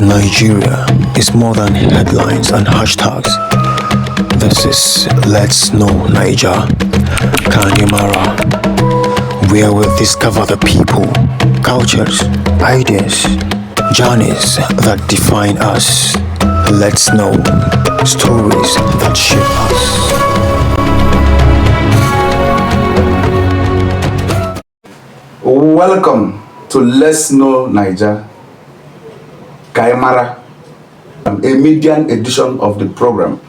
Nigeria is more than headlines and hashtags. This is Let's Know Nija, Kanyamara, where we discover the people, cultures, ideas, journeys that define us. Let's know stories that shape us. Welcome to Let's Know Nija, Kaimara, a median edition of the program.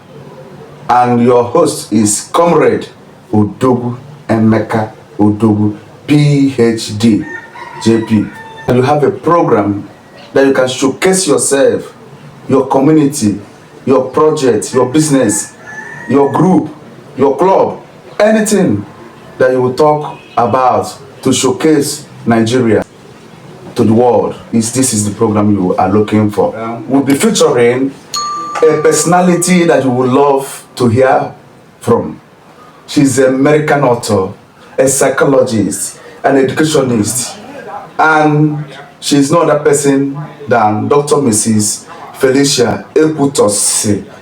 And your host is Comrade Odogu Emeka Odogu, PhD, JP. And you have a program that you can showcase yourself, your community, your project, your business, your group, your club, anything that you will talk about to showcase Nigeria to the world. This is the program you are looking for. We'll be featuring a personality that you would love to hear from. She's an American author, a psychologist, an educationist, and she's no other person than Dr. Mrs. Felicia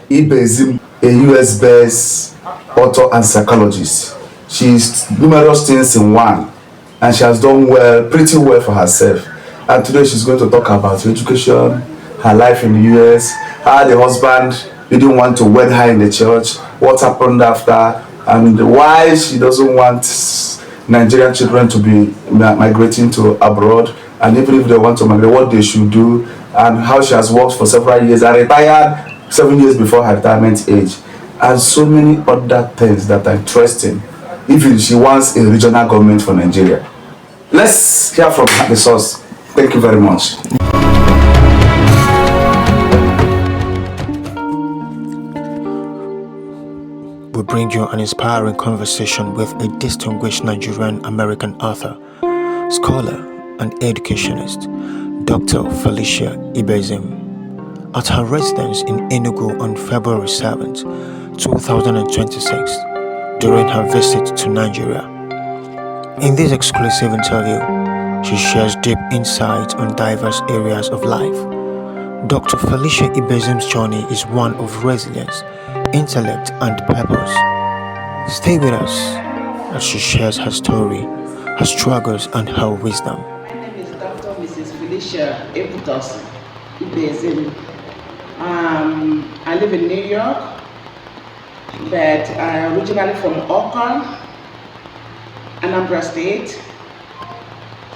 Ibezim, a US-based author and psychologist. She's numerous things in one, and she has done pretty well for herself. And today she's going to talk about her education, her life in the US, how the husband didn't want to wed her in the church, what happened after, and why she doesn't want Nigerian children to be migrating to abroad, and even if they want to migrate, what they should do, and how she has worked for several years and retired 7 years before her retirement age, and so many other things that are interesting. Even she wants a regional government for Nigeria. Let's hear from the source. Thank you very much. We bring you an inspiring conversation with a distinguished Nigerian American author, scholar, and educationist, Dr. Felicia Ibezim, at her residence in Enugu on February 7th, 2026, during her visit to Nigeria. In this exclusive interview, she shares deep insights on diverse areas of life. Dr. Felicia Ibezim's journey is one of resilience, intellect, and purpose. Stay with us as she shares her story, her struggles, and her wisdom. My name is Dr. Mrs. Felicia Ibezim. I live in New York, but I'm originally from Okon, Anambra State,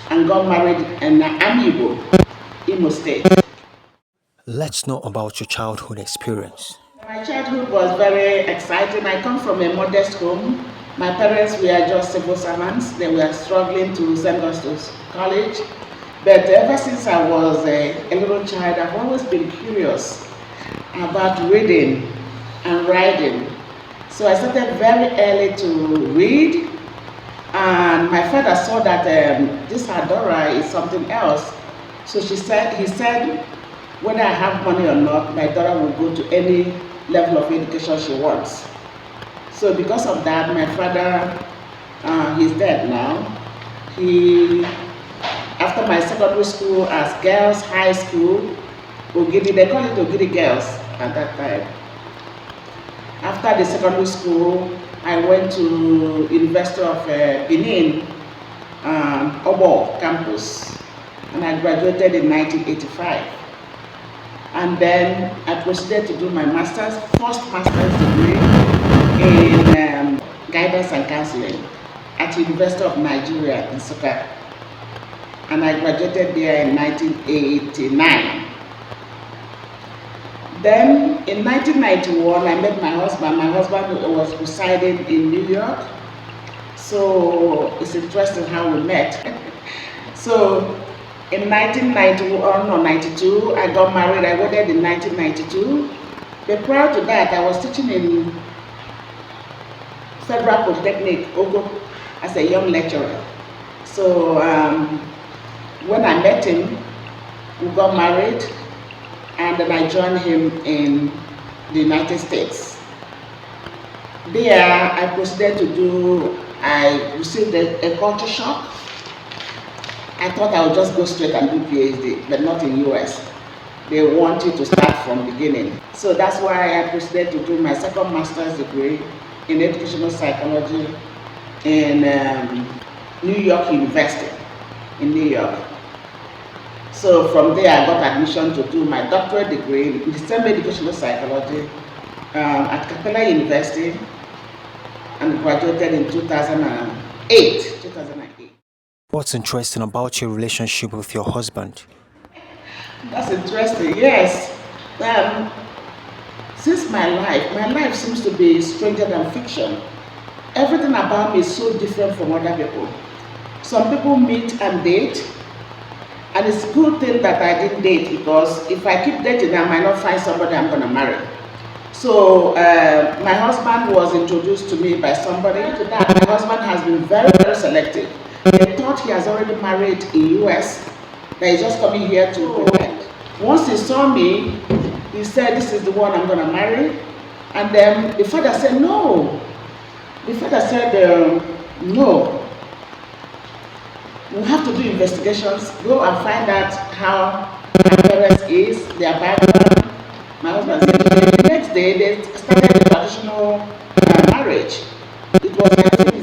and got married in Amibo, Imo State. Let's know about your childhood experience. My childhood was very exciting. I come from a modest home. My parents were just civil servants. They were struggling to send us to college. But ever since I was a little child, I've always been curious about reading and writing. So I started very early to read. And my father saw that this Adora is something else. So he said, whether I have money or not, my daughter will go to any level of education she wants. So because of that, my father, he's dead now. After my secondary school as girls' high school, Ogidi, they call it Ogidi Girls at that time. After the secondary school, I went to University of Benin, Obo campus, and I graduated in 1985. And then I proceeded to do my first master's degree in guidance and counseling at University of Nigeria in Nsukka. And I graduated there in 1989. Then in 1991, I met my husband. My husband was residing in New York. So it's interesting how we met. So in 1991 or 92, I got married. I wedded in 1992. But prior to that, I was teaching in Federal Polytechnic, Ogo, as a young lecturer. So when I met him, we got married, and then I joined him in the United States. There, I proceeded to I received a culture shock. I thought I would just go straight and do PhD, but not in US. They want you to start from beginning. So that's why I proceeded to do my second master's degree in educational psychology in New York University in New York. So from there I got admission to do my doctorate degree in the same educational psychology at Capella University and graduated in 2008. What's interesting about your relationship with your husband? That's interesting, yes. Since my life seems to be stranger than fiction. Everything about me is so different from other people. Some people meet and date, and it's a good thing that I didn't date, because if I keep dating, I might not find somebody I'm gonna marry. So my husband was introduced to me by somebody. To that, my husband has been very, very selective. They thought he has already married in US, that he's just coming here to pretend. Once he saw me, he said, "This is the one I'm gonna marry." And then the father said, "No." The father said, "No. We have to do investigations, go and find out how my parents is, their background." My husband said, the next day they started the traditional marriage. It was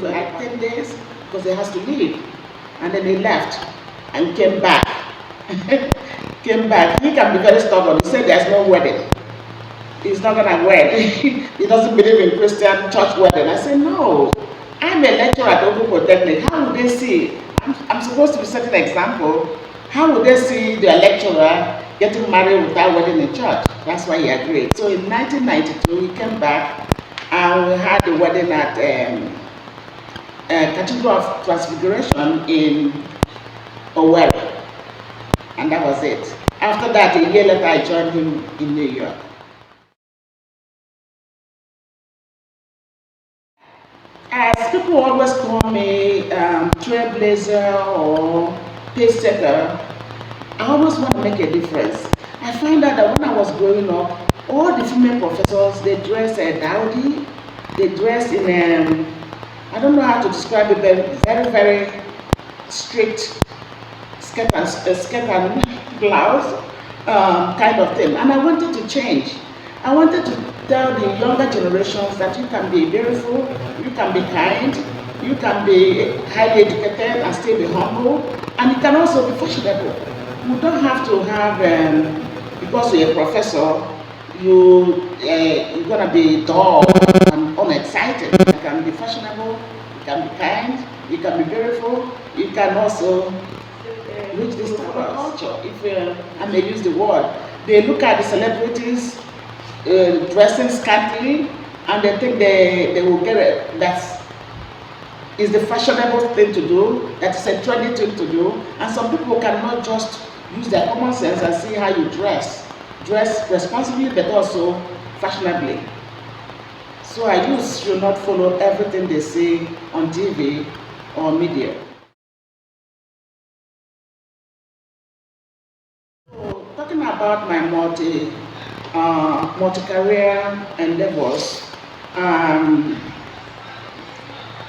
like 10 days because they has to leave. And then they left and came back. Came back. He can be very stubborn. He said there's no wedding. He's not gonna wed. He doesn't believe in Christian church wedding. I said, no. I'm a lecturer at Open Polytechnic. How would they see? I'm supposed to be setting an example. How would they see their lecturer getting married without wedding in church? That's why he agreed. So in 1992, he came back and we had the wedding at Cathedral of Transfiguration in Owerri. And that was it. After that, a year later, I joined him in New York. As people always call me trailblazer or pace setter, I always want to make a difference. I found out that when I was growing up, all the female professors, they dress dowdy, they dress in, I don't know how to describe it, but very, very strict skirt and blouse kind of thing. And I wanted to change. I wanted to tell the younger generations that you can be beautiful, you can be kind, you can be highly educated and still be humble, and you can also be fashionable. You don't have to have, because you're a professor, you're going to be dull and unexcited. You can be fashionable, you can be kind, you can be beautiful, you can also reach this type of culture, if I may use the word. They look at the celebrities dressing scantily, and they think they will get it. That is the fashionable thing to do, that is a trendy thing to do, and some people cannot just use their common sense and see how you dress. Dress responsibly, but also fashionably. So our youth should not follow everything they see on TV or media. So, talking about my multi-career endeavors,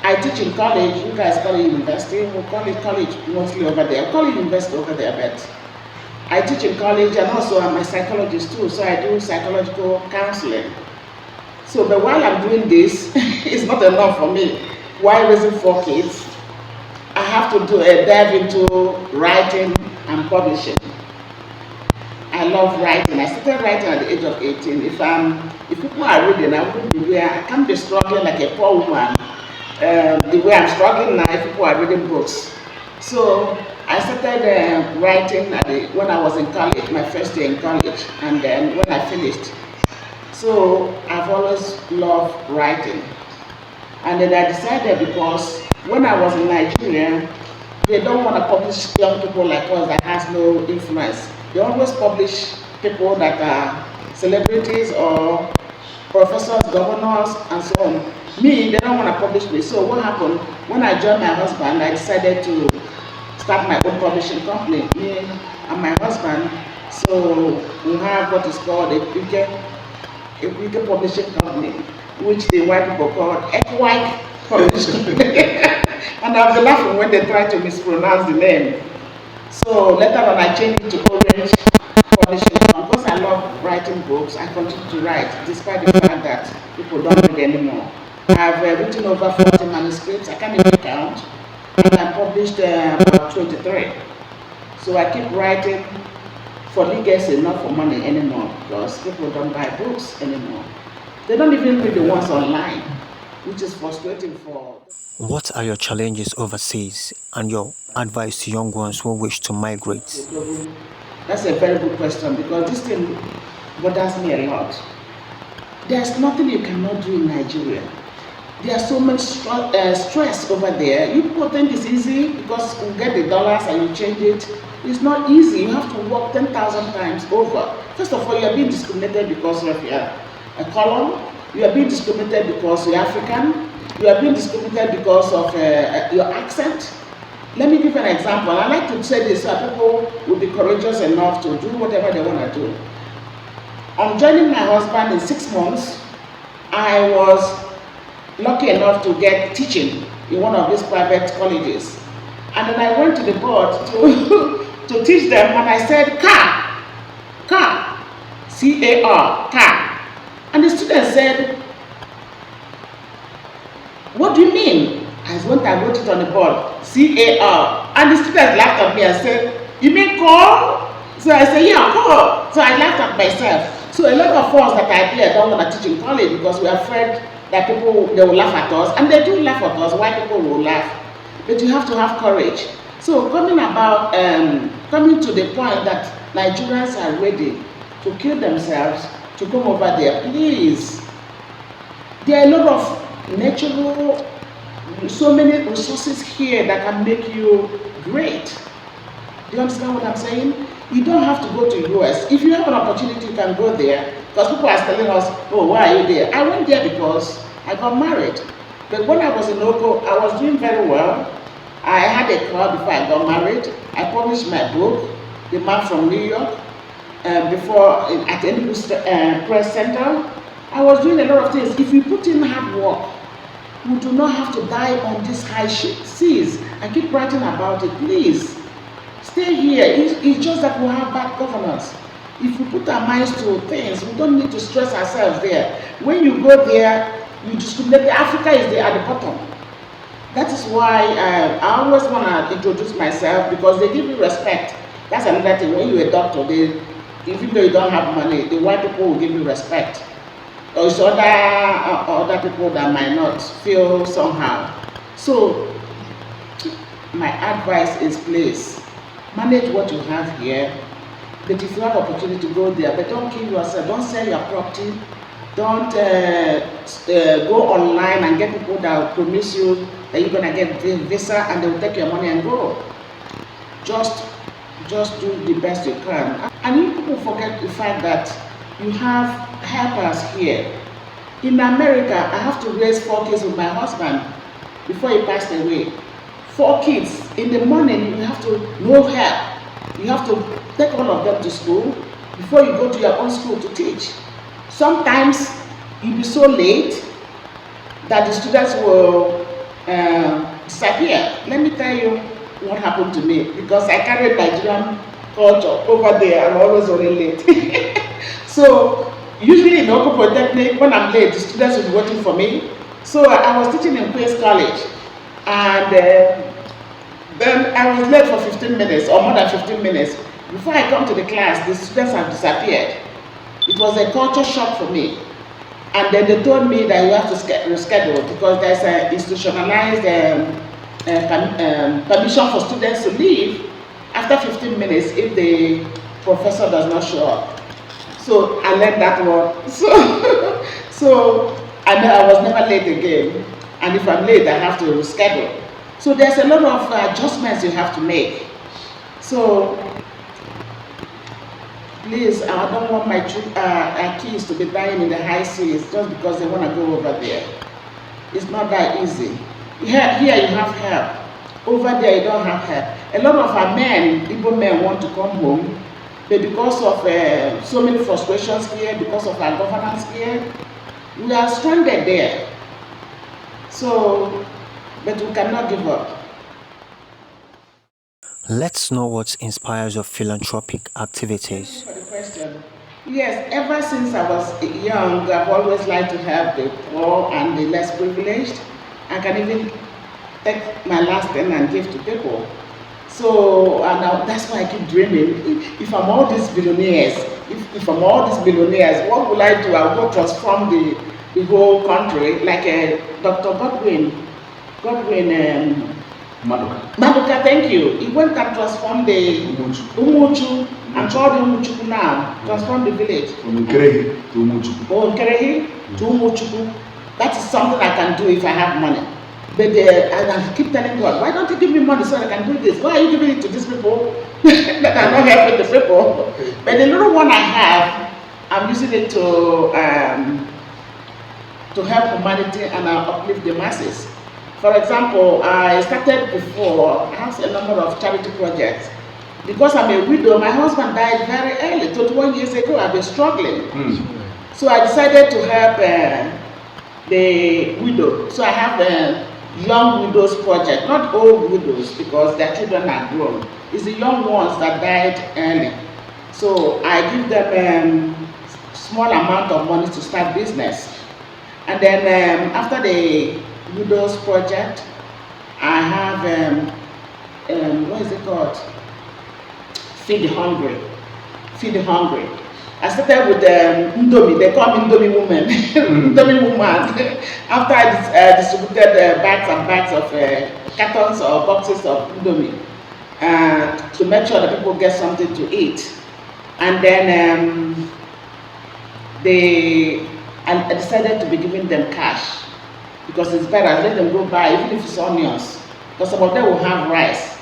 I teach in college. You guys call it university. We call it college mostly over there. I call it university over there, but I teach in college, and also I'm a psychologist too, so I do psychological counseling. So, but while I'm doing this, it's not enough for me. While raising 4 kids, I have to dive into writing and publishing. I love writing. I started writing at the age of 18. If people are reading, I wouldn't be where I can't be struggling like a poor woman. The way I'm struggling now, if people are reading books. So I started writing when I was in college, my first year in college, and then when I finished. So I've always loved writing. And then I decided, because when I was in Nigeria, they don't want to publish young people like us that has no influence. They always publish people that are celebrities or professors, governors, and so on. Me, they don't want to publish me. So what happened, when I joined my husband, I decided to start my own publishing company, me and my husband. So we have what is called a bigger publishing company, which the white people call Equine Publishing Company. And I've been laughing when they try to mispronounce the name. So later on I changed it to Orange Publishing. Because I love writing books, I continue to write despite the fact that people don't read anymore. I've written over 40 manuscripts, I can't even count, and I published about 23. So I keep writing for legacy, not for money anymore, because people don't buy books anymore. They don't even read the ones online, which is frustrating for. What are your challenges overseas and your advice to young ones who wish to migrate? That's a very good question because this thing bothers me a lot. There's nothing you cannot do in Nigeria. There's so much stress over there. You people think it's easy because you get the dollars and you change it. It's not easy. You have to work 10,000 times over. First of all, you are being discriminated because of your color. You are being discriminated because you're African. You are being discriminated because of your accent. Let me give an example. I like to say this so people will be courageous enough to do whatever they want to do. On joining my husband in 6 months, I was lucky enough to get teaching in one of these private colleges. And then I went to the board to teach them, and I said, car, C-A-R, car. And the students said, what do you mean? I wrote it on the board, C-A-R. And the students laughed at me and said, you mean call? So I said, yeah, call. So I laughed at myself. So a lot of us that are here don't want to teach in college because we're afraid that they will laugh at us. And they do laugh at us. Why people will laugh? But you have to have courage. So coming to the point that Nigerians are ready to kill themselves to come over there, please. There are a lot of natural, so many resources here that can make you great. Do you understand what I'm saying? You don't have to go to US. If you have an opportunity, you can go there. Because people are telling us, oh, why are you there? I went there because I got married. But when I was in Oko, I was doing very well. I had a car before I got married. I published my book, The Man from New York, before at the Press Center. I was doing a lot of things. If you put in hard work, you do not have to die on these high seas. I keep writing about it. Please, stay here. It's just that we have bad governance. If we put our minds to things, we don't need to stress ourselves there. When you go there, you discriminate. Africa is there at the bottom. That is why I always want to introduce myself because they give you respect. That's another thing. When you're a doctor, even though you don't have money, the white people will give you respect. There's other people that might not feel somehow. So my advice is please manage what you have here. But if you have opportunity to go there, but don't kill yourself. Don't sell your property. Don't go online and get people that will promise you that you're gonna get the visa and they will take your money and go. Just do the best you can. And you people forget the fact that you have helpers here. In America, I have to raise 4 kids with my husband before he passed away. 4 kids. In the morning, you have to no help. You have to take all of them to school before you go to your own school to teach. Sometimes you'll be so late that the students will disappear. Let me tell you what happened to me because I carried Nigerian culture over there. I'm always very late. So usually in Oko Polytechnic, when I'm late, the students will be waiting for me. So I was teaching in Queen's College, and then I was late for 15 minutes or more than 15 minutes. Before I come to the class, the students have disappeared. It was a culture shock for me. And then they told me that you have to reschedule because there's an institutionalized permission for students to leave after 15 minutes if the professor does not show up. So I learned that one. So I know I was never late again. And if I'm late, I have to reschedule. So there's a lot of adjustments you have to make. So please, I don't want my kids to be dying in the high seas just because they want to go over there. It's not that easy. Here you have help. Over there you don't have help. A lot of our men, Igbo men, want to come home, but because of so many frustrations here, because of our governance here, we are stranded there. So, but we cannot give up. Let's know what inspires your philanthropic activities. For the question. Yes, ever since I was young, I've always liked to help the poor and the less privileged. I can even take my last penny and give to people. So that's why I keep dreaming. If I'm all these billionaires, if I'm all these billionaires, what will I do? I'll go transform the whole country like Dr. Godwin Maduka, thank you. He went and transformed the Umuchu and called the Umuchuku now. Transform the village. From Nkerehi to Umuchuku. Oh, Nkerehi to Umuchuku. That is something I can do if I have money. But and I keep telling God, why don't you give me money so I can do this? Why are you giving it to these people that are not helping the people? But the little one I have, I'm using it to help humanity and uplift the masses. For example, I started before, I have a number of charity projects. Because I'm a widow, my husband died very early, 21 years ago, I've been struggling. So I decided to help the widow. So I have a young widows project, not old widows because their children are grown. It's the young ones that died early. So I give them small amount of money to start business. And then after the widows project, I have what is it called? Feed the hungry. Feed the hungry. I started with Indomie. They call me Indomie woman. Indomie woman. After I distributed bags and bags of cartons or boxes of Indomie to make sure that people get something to eat, and then I decided to be giving them cash. Because it's better, let them go buy, even if it's onions. Because some of them will have rice,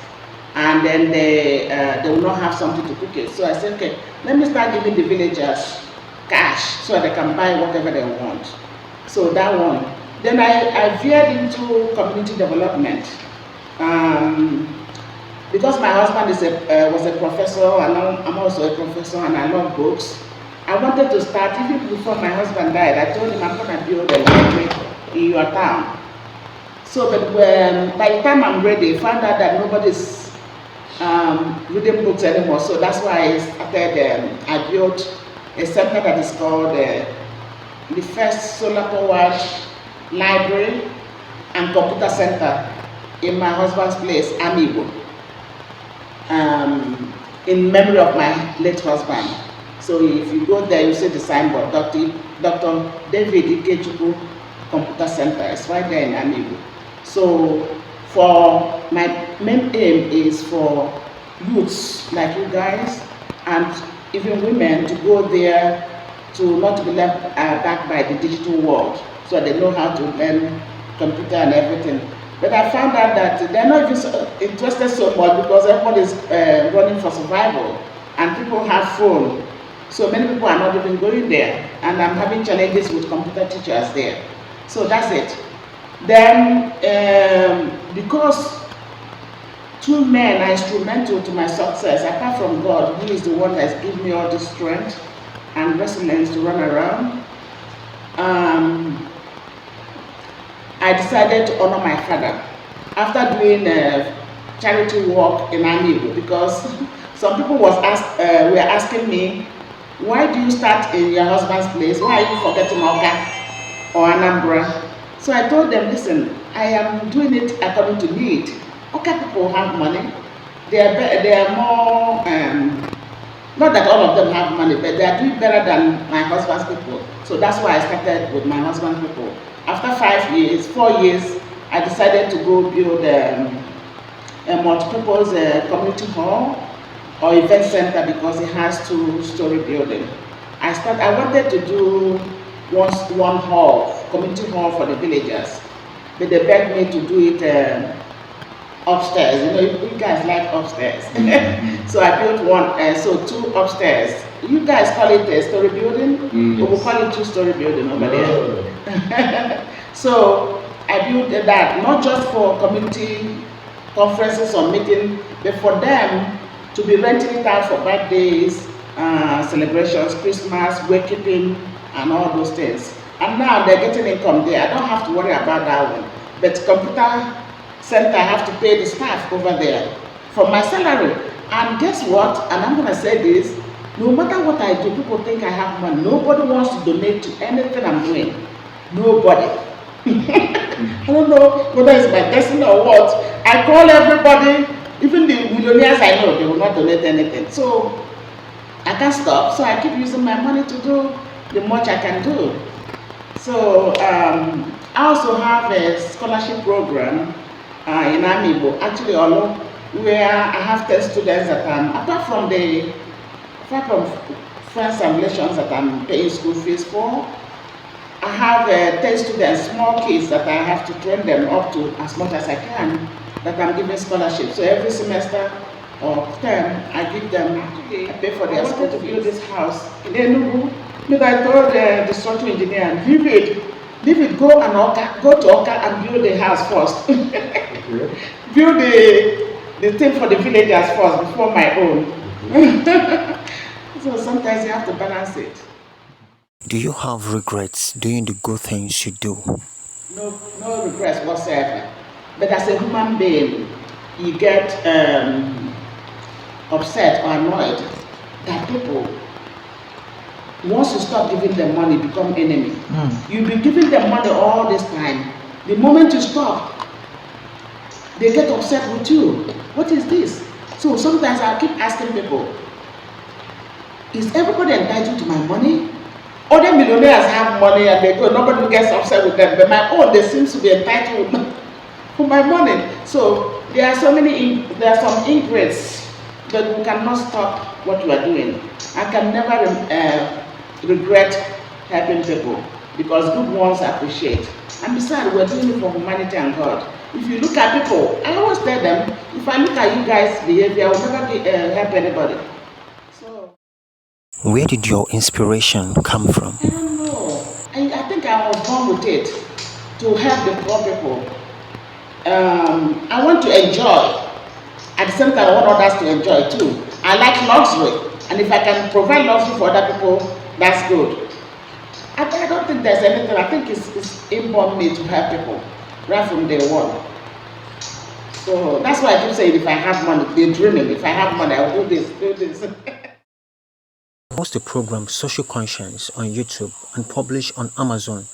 and then they will not have something to cook it. So I said, okay, let me start giving the villagers cash so they can buy whatever they want. So that one. Then I veered into community development. Because my husband was a professor, and I'm also a professor, and I love books. I wanted to start, even before my husband died, I told him I'm going to build a library in your town. So, but by the time I'm ready, I found out that nobody's reading books anymore. So that's why I started, I built a center that is called the first solar-powered library and computer center in my husband's place, Amigo, in memory of my late husband. So if you go there, you see the signboard, Dr. David Ikechukwu Computer Center. It's right there in Amigo. So for my main aim is for youths like you guys and even women to go there to not be left back by the digital world, so they know how to learn computer and everything. But I found out that they're not even interested so much because everybody is running for survival and people have phone. So many people are not even going there, and I'm having challenges with computer teachers there. So that's it. Then, because two men are instrumental to my success, apart from God, who is the one that's given me all the strength and resilience to run around, I decided to honor my father after doing charity work in Amigo, because some people were asking me, why do you start in your husband's place? Why are you forgetting Oka or Anambra? So I told them, listen, I am doing it according to need. Oka people have money. They are more, not that all of them have money, but they are doing better than my husband's people. So that's why I started with my husband's people. After 4 years, I decided to go build a multi-purpose community hall or event center because it has 2-story building. I wanted to do one hall, community hall for the villagers, but they begged me to do it upstairs. You know, you guys like upstairs. So I built one, so 2 upstairs. You guys call it a story building? We will call it 2-story building over there. So I built that, not just for community conferences or meetings, but for them to be renting it out for birthdays, celebrations, Christmas, wakekeeping, and all those things. And now they're getting income there. I don't have to worry about that one. But computer center, I have to pay the staff over there. from my salary. And guess what? And I'm gonna say this: no matter what I do, people think I have money. Nobody wants to donate to anything I'm doing. Nobody. I don't know whether it's my destiny or what. I call everybody, even the millionaires I know, they will not donate anything. So I can't stop. So I keep using my money to do the much I can do. So I also have a scholarship program in Amibo, actually Olo, where I have 10 students that apart from friends and relations that I'm paying school fees for, I have 10 students, small kids that I have to train them up to as much as I can, that I'm giving scholarships. So every semester or term, I give them, I pay for their school to build this house in Enugu. But I told the structural engineer, leave it, go to Oka and build the house first. Build the thing for the villagers first before my own. So sometimes you have to balance it. Do you have regrets doing the good things you do? No regrets whatsoever. But as a human being, you get upset or annoyed that people, once you stop giving them money, become enemy. You've been giving them money all this time. The moment you stop, they get upset with you. What is this? So sometimes I keep asking people, is everybody entitled to my money? Other millionaires have money and they go, nobody gets upset with them. But my own, they seem to be entitled to my money. So there are some ingrates, but we cannot stop what you are doing. I can never regret helping people because good ones appreciate. And besides, we're doing it for humanity and God. If you look at people, I always tell them, if I look at you guys' behavior, I will never help anybody. So, Where did your inspiration come from? I don't know. I think I was born with it to help the poor people. I want to enjoy. At the same time, I want others to enjoy too. I like luxury. And if I can provide luxury for other people, that's good. I don't think there's anything. I think it's inborn me to help people right from day one. So that's why I keep saying if I have money, they're dreaming. If I have money, I will do this. Host the program Social Conscience on YouTube and publish on Amazon.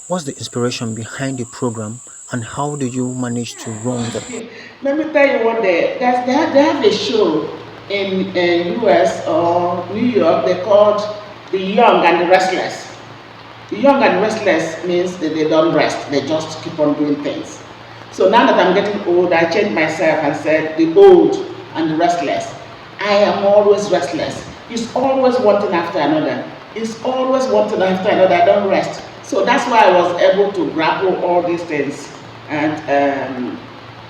What's the inspiration behind the program and how do you manage to run it? Let me tell you what they have a show in US or New York. They called The Young and the Restless. The young and restless means that they don't rest. They just keep on doing things. So now that I'm getting old, I changed myself and said the old and the restless. I am always restless. It's always one thing after another. It's always one thing after another. I don't rest. So that's why I was able to grapple all these things and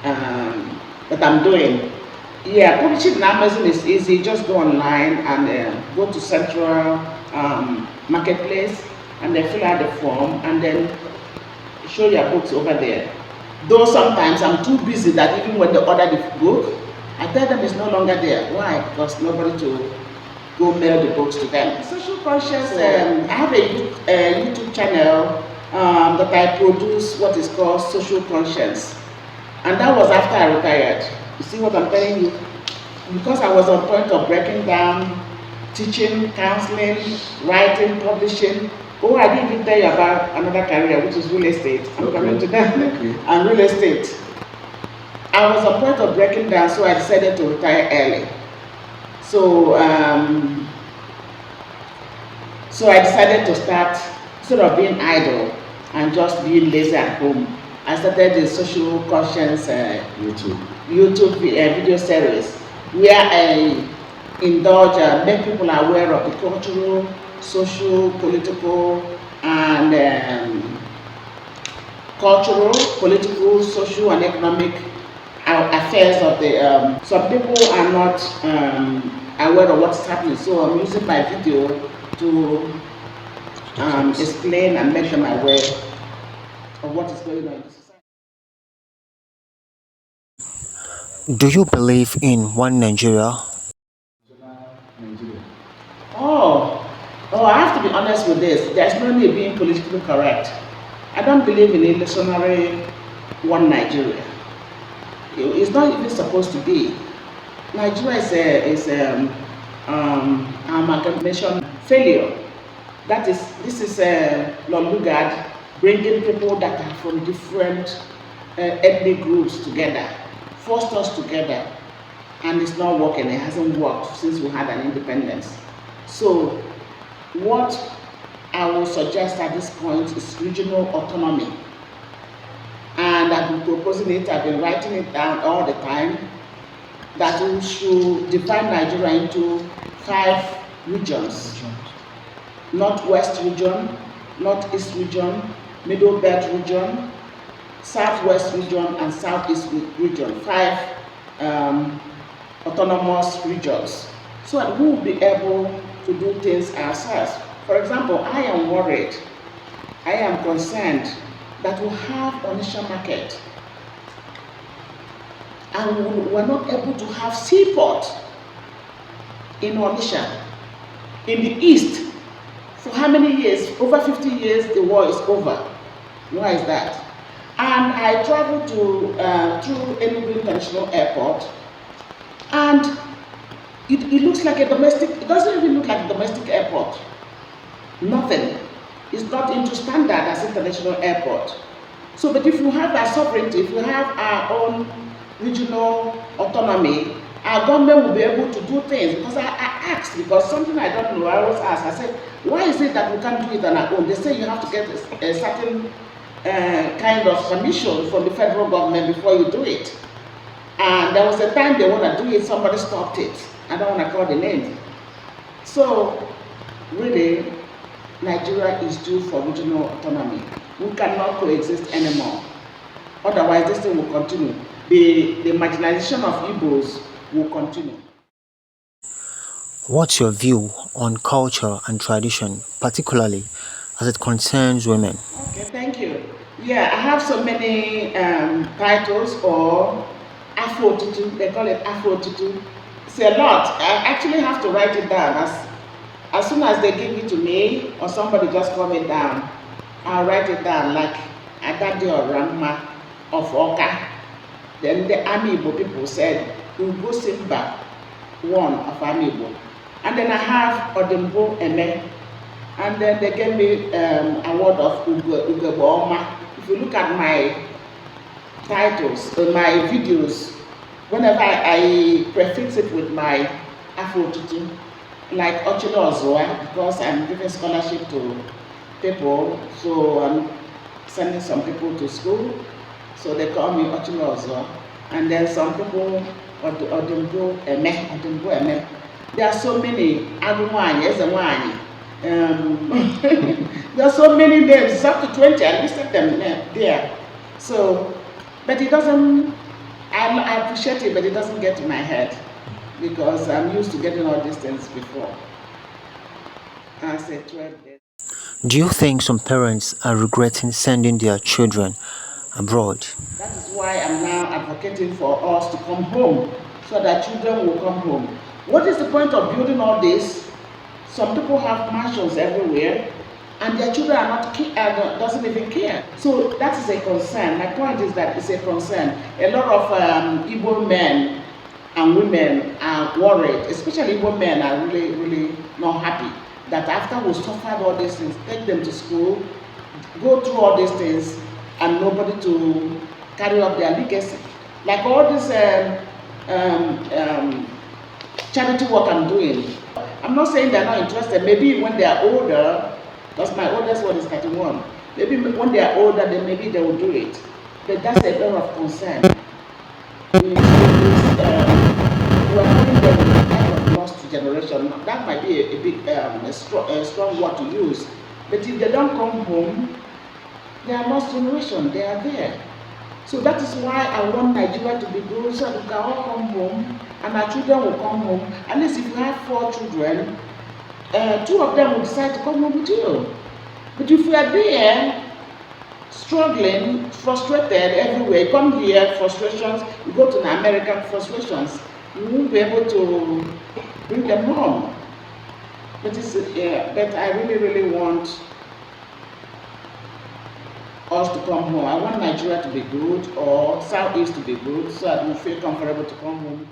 that I'm doing. Yeah, publishing in Amazon is easy. Just go online and go to Central Marketplace and then fill out the form and then show your books over there. Though sometimes I'm too busy that even when they order the book, I tell them it's no longer there. Why? Because nobody to go mail the books to them. Social Conscience, I have a YouTube channel that I produce what is called Social Conscience. And that was after I retired. You see what I'm telling you? Because I was on point of breaking down, teaching, counseling, writing, publishing. Oh, I didn't even tell you about another career, which is real estate. I'm coming to that. And real estate. I was on point of breaking down, so I decided to retire early. So I decided to start, instead of being idle and just being lazy at home, I started the Social Conscience YouTube video series, where I indulge, make people aware of the cultural, social, political, and social, and economic affairs of the. Some people are not aware of what's happening, so I'm using my video to explain and make them aware of what is going on in the society. Do you believe in one Nigeria? I have to be honest with this. There's no need being politically correct. I don't believe in illusionary one Nigeria. It's not even supposed to be. Nigeria is amalgamation failure. This is Lord Lugard bringing people that are from different ethnic groups together, forced us together, and it's not working. It hasn't worked since we had an independence. So, what I will suggest at this point is regional autonomy, and I've been proposing it. I've been writing it down all the time, that we should divide Nigeria into 5 regions: Northwest region, Northeast region, Middle Belt region, Southwest region, and Southeast region. 5 autonomous regions, so that we will be able to do things ourselves. For example, I am worried, I am concerned that we have Onitsha market and we're not able to have seaport in Onitsha. In the east, for how many years? Over 50 years, the war is over. Why is that? And I traveled to through Enugu International Airport, and it looks like a domestic. It doesn't even look like a domestic airport. Nothing. It's not into standard as international airport. So, but if you have our sovereignty, if you have our own regional autonomy, our government will be able to do things. Because I asked, because something I don't know, I always ask, I said, why is it that we can't do it on our own? They say you have to get a certain kind of permission from the federal government before you do it. And there was a time they want to do it, somebody stopped it. I don't want to call the name. So, really, Nigeria is due for regional autonomy. We cannot coexist anymore. Otherwise, this thing will continue. The marginalization of Igbos will continue. What's your view on culture and tradition, particularly as it concerns women? Okay, thank you. Yeah, I have so many titles, or Afro Tutu, they call it Afro Tutu. It's a lot. I actually have to write it down. As soon as they give it to me, or somebody just call me down, I'll write it down, like Agadi or Ramma of Oka. Then the Army Igbo people said, Ugo Simba, one of Army Igbo. And then I have Odembo Eme, and then they gave me award of Ugebo Oma. If you look at my titles, my videos, whenever I prefix it with my Afro Tutu, like Ochilo Ozoa, because I'm giving scholarship to people, so I'm sending some people to school, so they call me Ochilo Ozoa. And then some people, Odembo Eme. There are so many, Agumwani, Ezewani. There are so many names, it's up to 20, I listed them there. So, but it doesn't, I appreciate it, but it doesn't get to my head, because I'm used to getting all these things before. I said 12 days. Do you think some parents are regretting sending their children abroad? That is why I'm now advocating for us to come home, so that children will come home. What is the point of building all this? Some people have mansions everywhere, and their children are not doesn't even care. So that is a concern. My point is that it's a concern. A lot of Igbo men and women are worried, especially Igbo men are really not happy that after we suffered all these things, take them to school, go through all these things, and nobody to carry up their legacy. Like all this charity work I'm doing. I'm not saying they're not interested. Maybe when they are older, because my oldest one is 31, maybe when they are older, then maybe they will do it. But that's a lot of concern. We're having them kind of lost generation. That might be a big, a strong word to use. But if they don't come home, they are lost generation. They are there. So that is why I want Nigeria to be good, so that we can all come home, and our children will come home. At least if you have 4 children, 2 of them will decide to come home with you. But if you are there, struggling, frustrated everywhere, you come here, frustrations, you go to the American frustrations, you won't be able to bring them home. But I really want us to come home. I want Nigeria to be good, or Southeast to be good, so that we feel comfortable to come home.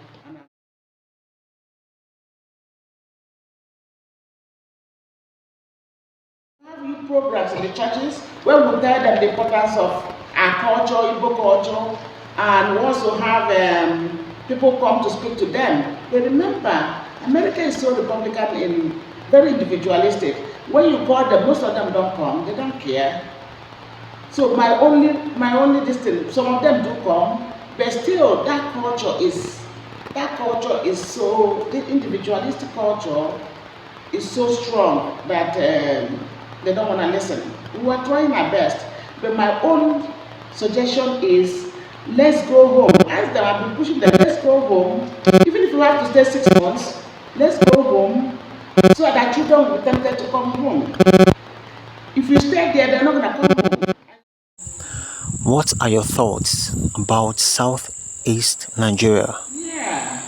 youth programs in the churches where we tell them the importance of our culture, Igbo culture, and we also have people come to speak to them. But remember, America is so Republican and very individualistic. When you call them, most of them don't come, they don't care. So my only distance, some of them do come, but still that culture is so, the individualistic culture is so strong that they don't want to listen. We are trying our best, but my own suggestion is let's go home. As they have been pushing them, let's go home. Even if you have to stay 6 months, let's go home so that children will be tempted to come home. If you stay there, they're not going to come home. What are your thoughts about Southeast Nigeria? Yeah,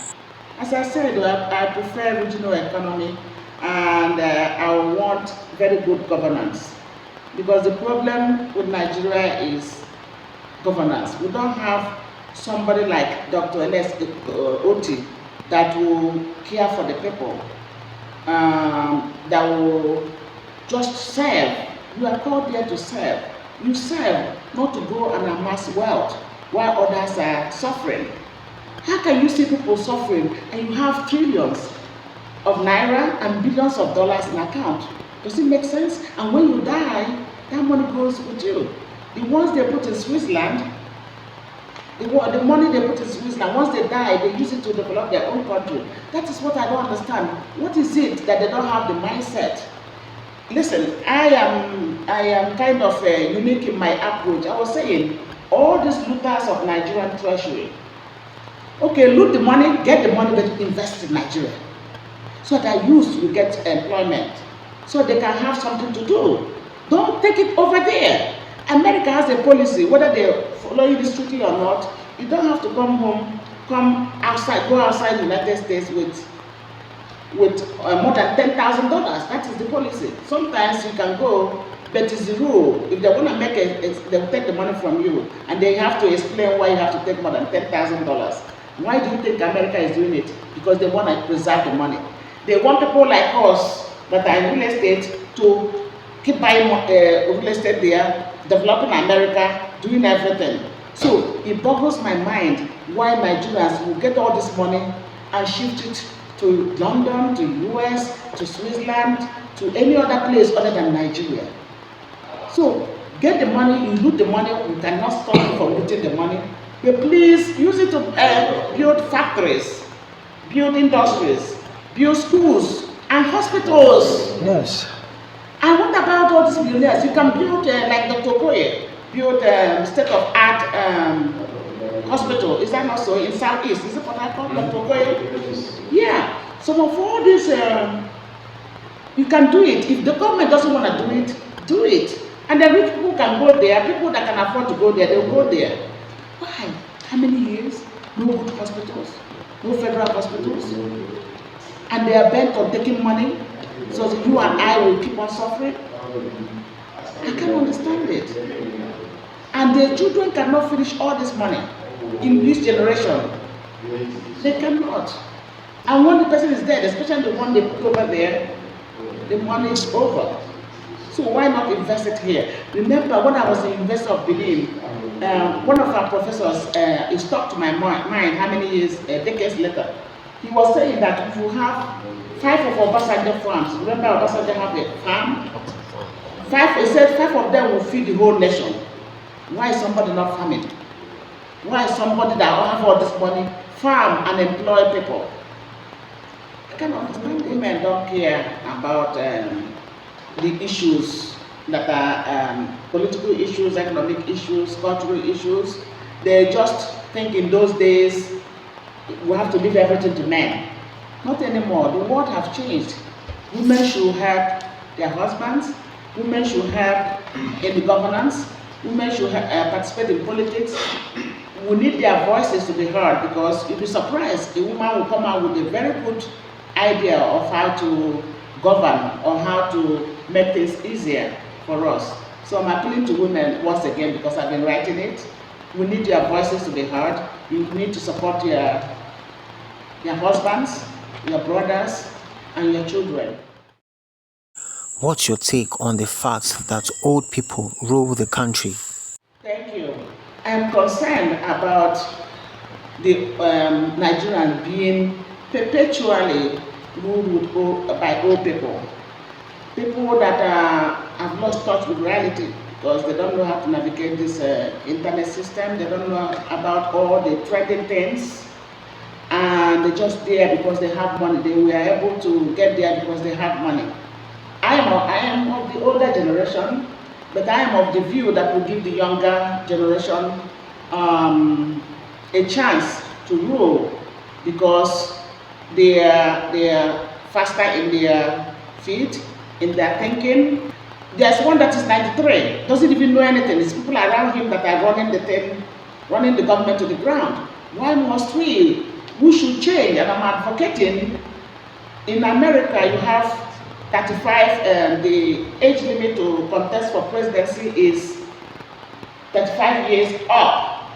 as I said, I prefer regional economy and I want very good governance because the problem with Nigeria is governance. We don't have somebody like Dr. L.S. Oti that will care for the people, that will just serve. You are called there to serve. You serve not to go and amass wealth while others are suffering. How can you see people suffering and you have trillions of naira and billions of dollars in account? Does it make sense? And when you die, that money goes with you. The ones they put in Switzerland, the money they put in Switzerland, once they die, they use it to develop their own country. That is what I don't understand. What is it that they don't have the mindset? Listen, I am kind of unique in my approach. I was saying, all these looters of Nigerian treasury, okay, loot the money, get the money, but invest in Nigeria. So that youth will get employment. So they can have something to do. Don't take it over there. America has a policy, whether they follow you this treaty or not, you don't have to come home, go outside the United States with more than $10,000. That is the policy. Sometimes you can go, but it's the rule. If they want to make it, they will take the money from you, and they have to explain why you have to take more than $10,000. Why do you think America is doing it? Because they want to preserve the money. They want people like us that are in real estate to keep buying real estate there, developing America, doing everything. So it boggles my mind why Nigerians will get all this money and shift it to London, to US, to Switzerland, to any other place other than Nigeria. So get the money, you loot the money, we cannot stop you from looting the money. But please use it to build factories, build industries, build schools and hospitals. Yes. And what about all these millionaires? You can build like Dr. Koye, build state-of-art hospital. Is that not so? In Southeast, is it what I call Dr. Koye? Yeah. So for all this, you can do it. If the government doesn't want to do it. And the rich people can go there. People that can afford to go there, they'll go there. Why? How many years? No good hospitals, no federal hospitals, and they are bent on taking money, so that you and I will keep on suffering. I can't understand it. And the children cannot finish all this money in this generation. They cannot. And when the person is dead, especially the one they put over there, the money is over. So why not invest it here? Remember when I was the University of Benin, one of our professors, it stuck to my mind how many years, decades later. He was saying that if you have 5 of Obasanjo farms, remember Obasanjo have a farm? He said 5 of them will feed the whole nation. Why is somebody not farming? Why is somebody that have all this money farm and employ people? I cannot understand. Women don't care about the issues that are political issues, economic issues, cultural issues. They just think in those days we have to leave everything to men. Not anymore. The world has changed. Women should help their husbands. Women should help in the governance. Women should participate in politics. We need their voices to be heard because you'll be surprised a woman will come out with a very good idea of how to govern or how to make things easier for us. So I'm appealing to women once again because I've been writing it. We need your voices to be heard. You need to support your husbands, your brothers, and your children. What's your take on the fact that old people rule the country? Thank you. I'm concerned about the Nigerians being perpetually ruled by old people. People that have lost touch with reality because they don't know how to navigate this internet system. They don't know about all the trending things, and they're just there because they have money. They were able to get there because they have money. I am of the older generation, but I am of the view that will give the younger generation a chance to rule because they are faster in their feet, in their thinking. There's one that is 93, doesn't even know anything. It's people around him that are running the thing, running the government to the ground. Why must we? We should change, and I'm advocating. In America, you have 35, the age limit to contest for presidency is 35 years up.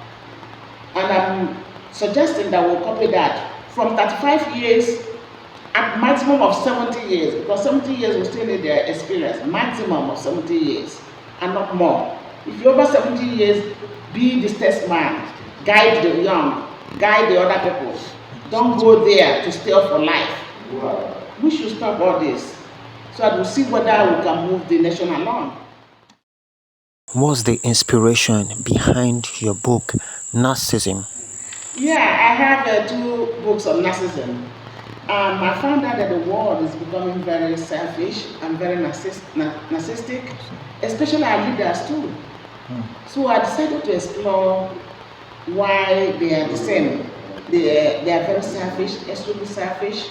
And I'm suggesting that we'll copy that from 35 years at maximum of 70 years, because 70 years will still need their experience, maximum of 70 years and not more. If you're over 70 years, be the statesman, guide the young, guide the other people. Don't go there to stay for life. We should stop all this so that we'll see whether we can move the nation along. What's the inspiration behind your book, Narcissism? Yeah, I have 2 books on narcissism. I found out that the world is becoming very selfish and very narcissistic, especially our leaders too. So I decided to explore why they are the same. They are very selfish, extremely selfish,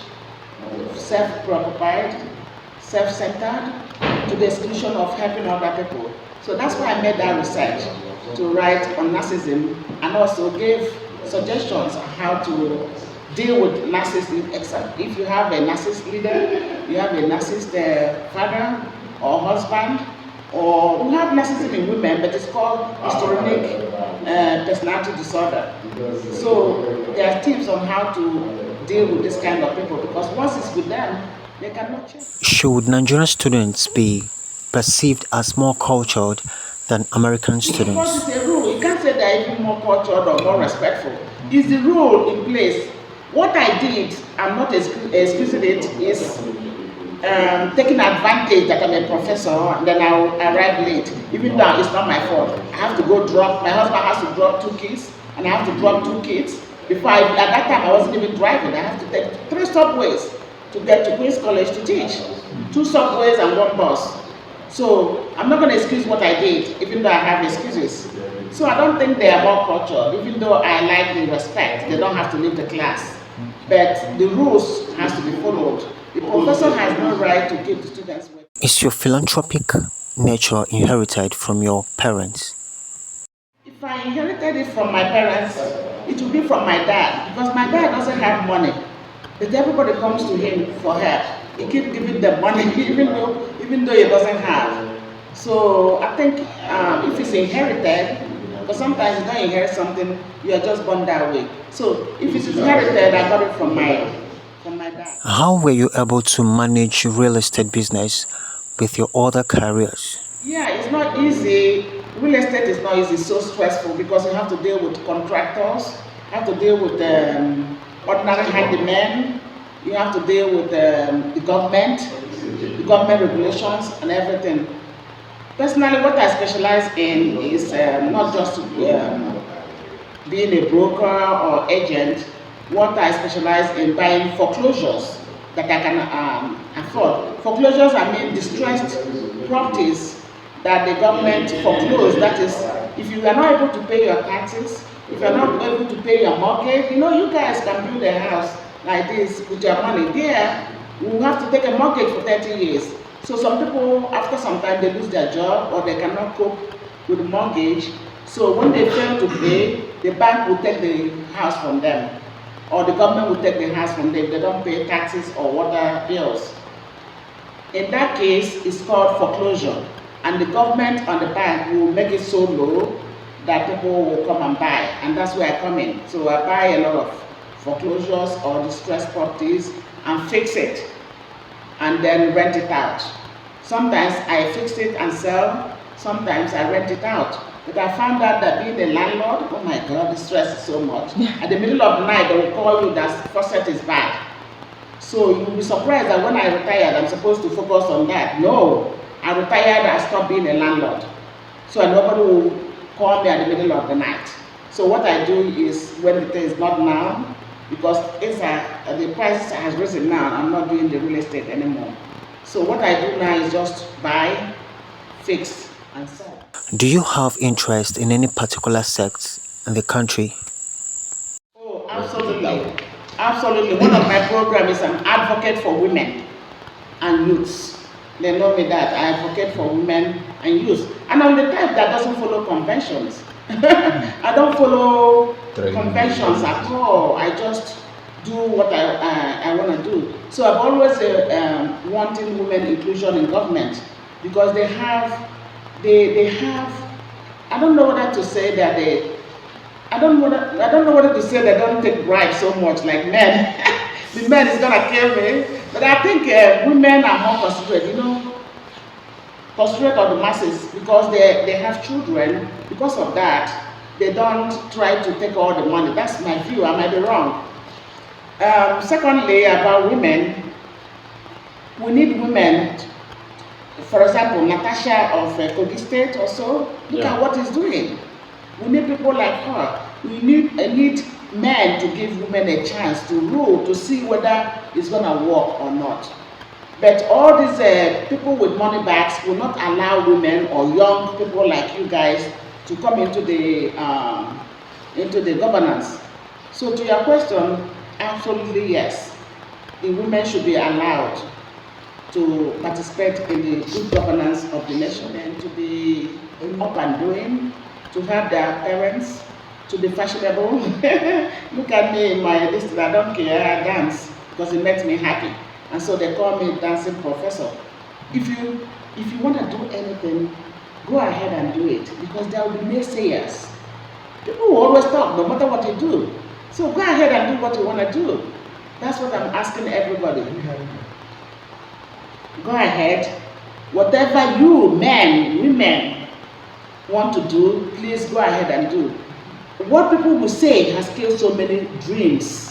self-preoccupied, self-centered, to the exclusion of helping other people. So that's why I made that research to write on narcissism and also gave suggestions on how to deal with narcissism. Except if you have a narcissist leader, you have a narcissist father or husband, or we have narcissism in women, but it's called histrionic personality disorder. So there are tips on how to deal with this kind of people, because once it's with them, they cannot change. Should Nigerian students be perceived as more cultured than American Because students? it's a rule, you can't say they're even more cultured or more respectful. It's the rule in place. What I did, I'm not excusing it, is taking advantage that I'm a professor and then I'll arrive late. Even though it's not my fault. I have to go drop, my husband has to drop 2 kids, and I have to drop 2 kids. At that time I wasn't even driving. I have to take 3 subways to get to Queen's College to teach. 2 subways and 1 bus. So I'm not going to excuse what I did, even though I have excuses. So I don't think they are more cultured, even though I like the respect. They don't have to leave the class. But the rules has to be followed. The professor has no right to keep the students waiting. Is your philanthropic nature inherited from your parents? If I inherited it from my parents, it would be from my dad, because my dad doesn't have money. But everybody comes to him for help. He keeps giving them money, even though he doesn't have. So I think if it's inherited, because sometimes you don't inherit something, you are just born that way. So if it's inherited, I got it from my dad. How were you able to manage real estate business with your other careers? Yeah, it's not easy. Real estate is not easy, it's so stressful because you have to deal with contractors, you have to deal with ordinary handymen, you have to deal with the government regulations and everything. Personally, what I specialize in is not just being a broker or agent. What I specialize in buying foreclosures that I can afford. Foreclosures, I mean distressed properties that the government foreclosed. That is, if you are not able to pay your taxes, if you are not able to pay your mortgage, you guys can build a house like this with your money. There, you have to take a mortgage for 30 years. So some people, after some time, they lose their job or they cannot cope with the mortgage. So when they fail to pay, the bank will take the house from them, or the government will take the house from them if they don't pay taxes or water bills. In that case, it's called foreclosure. And the government and the bank will make it so low that people will come and buy. And that's where I come in. So I buy a lot of foreclosures or distressed properties and fix it and then rent it out. Sometimes I fix it and sell, sometimes I rent it out. But I found out that being a landlord, oh my God, the stress is so much. At the middle of the night, they will call you that faucet is bad. So you'll be surprised that when I retired, I'm supposed to focus on that. No, I retired, I stopped being a landlord. So nobody will call me at the middle of the night. So what I do is, when the thing is not now, because the prices has risen now, I'm not doing the real estate anymore. So what I do now is just buy, fix, and sell. Do you have interest in any particular sect in the country? Oh, absolutely. Absolutely. One of my programs is an advocate for women and youths. They know me that I advocate for women and youth. And I'm the type that doesn't follow conventions. I don't follow conventions at all. I just do what I want to do. So I've always wanting women inclusion in government, because they have, I don't know whether to say that I don't know whether to say they don't take bribes so much like men. The men is gonna kill me. But I think women are more considerate, considerate of the masses, because they have children. Because of that, they don't try to take all the money. That's my view. I might be wrong. Secondly, about women, we need women. For example, Natasha of Kogi State also. Look at what he's doing. We need people like her. We need men to give women a chance to rule, to see whether it's going to work or not. But all these people with money bags will not allow women or young people like you guys to come into the governance. So to your question, absolutely yes. The women should be allowed to participate in the good governance of the nation and to be up and doing, to have their parents, to be fashionable. Look at me in my list, I don't care, I dance because it makes me happy. And so they call me dancing professor. If you want to do anything, go ahead and do it, because there will be naysayers. People will always talk no matter what you do. So go ahead and do what you want to do. That's what I'm asking everybody. Go ahead. Whatever you, men, women, want to do, please go ahead and do. What people will say has killed so many dreams.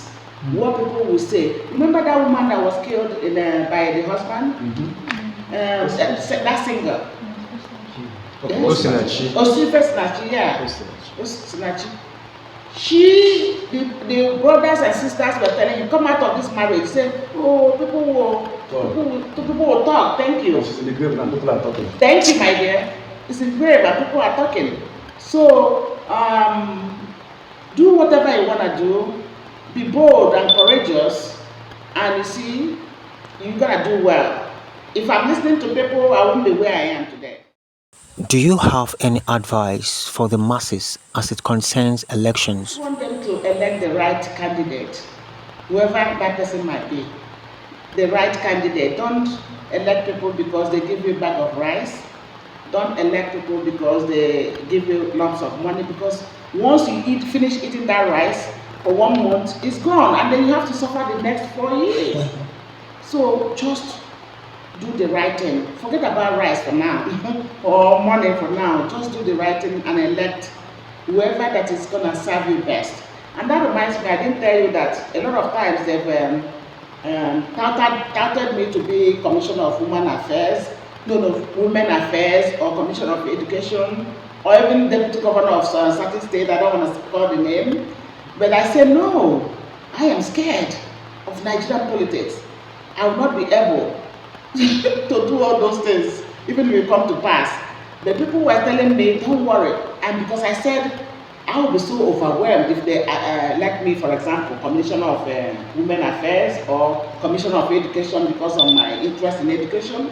What people will say. Remember that woman that was killed by the husband? That singer. Osinachi. Osinachi, yeah. Osinachi. The brothers and sisters were telling him, come out of this marriage. Say, oh, people will talk. Thank you. She's in the grave and people are talking. Thank you, my dear. It's in grave and people are talking. So, do whatever you want to do. Be bold and courageous. And you see, you're going to do well. If I'm listening to people, I won't be where I am today. Do you have any advice for the masses as it concerns elections? I want them to elect the right candidate, whoever that person might be. The right candidate. Don't elect people because they give you a bag of rice. Don't elect people because they give you lumps of money, because once you finish eating that rice for 1 month, it's gone, and then you have to suffer the next 4 years. So just do the right thing. Forget about rice for now, or money for now. Just do the right thing and elect whoever that is going to serve you best. And that reminds me, I didn't tell you that a lot of times they've touted me to be Commissioner of Women Affairs, Women Affairs, or Commissioner of Education, or even Deputy Governor of certain state. I don't want to call the name. But I say, no, I am scared of Nigerian politics. I will not be able to do all those things, even if it come to pass. The people were telling me, don't worry. And because I said, I will be so overwhelmed if they elect me, for example, Commissioner of Women Affairs or Commissioner of Education, because of my interest in education.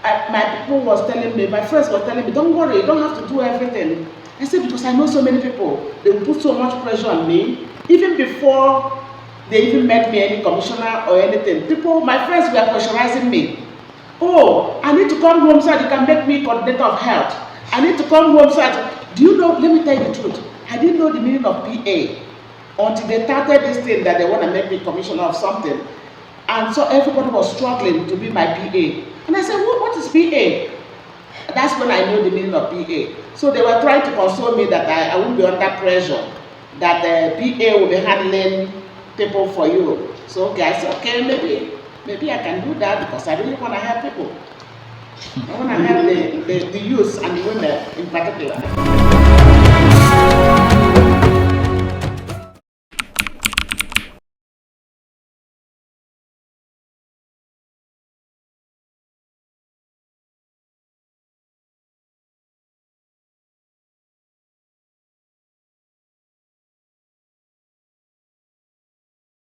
My people was telling me, my friends were telling me, don't worry, you don't have to do everything. I said, because I know so many people, they will put so much pressure on me, even before they even met me any commissioner or anything. People, my friends were pressurizing me. Oh, I need to come home so that you can make me coordinator of health. I need to come home so that, do you know, let me tell you the truth. I didn't know the meaning of PA until they started this thing that they want to make me commissioner of something. And so everybody was struggling to be my PA. And I said, what is PA. That's when I knew the meaning of PA. So they were trying to console me that I wouldn't be under pressure, that the PA will be handling people for you. So okay, I said, okay, maybe I can do that because I really want to help people. I want to help the youth and the women in particular.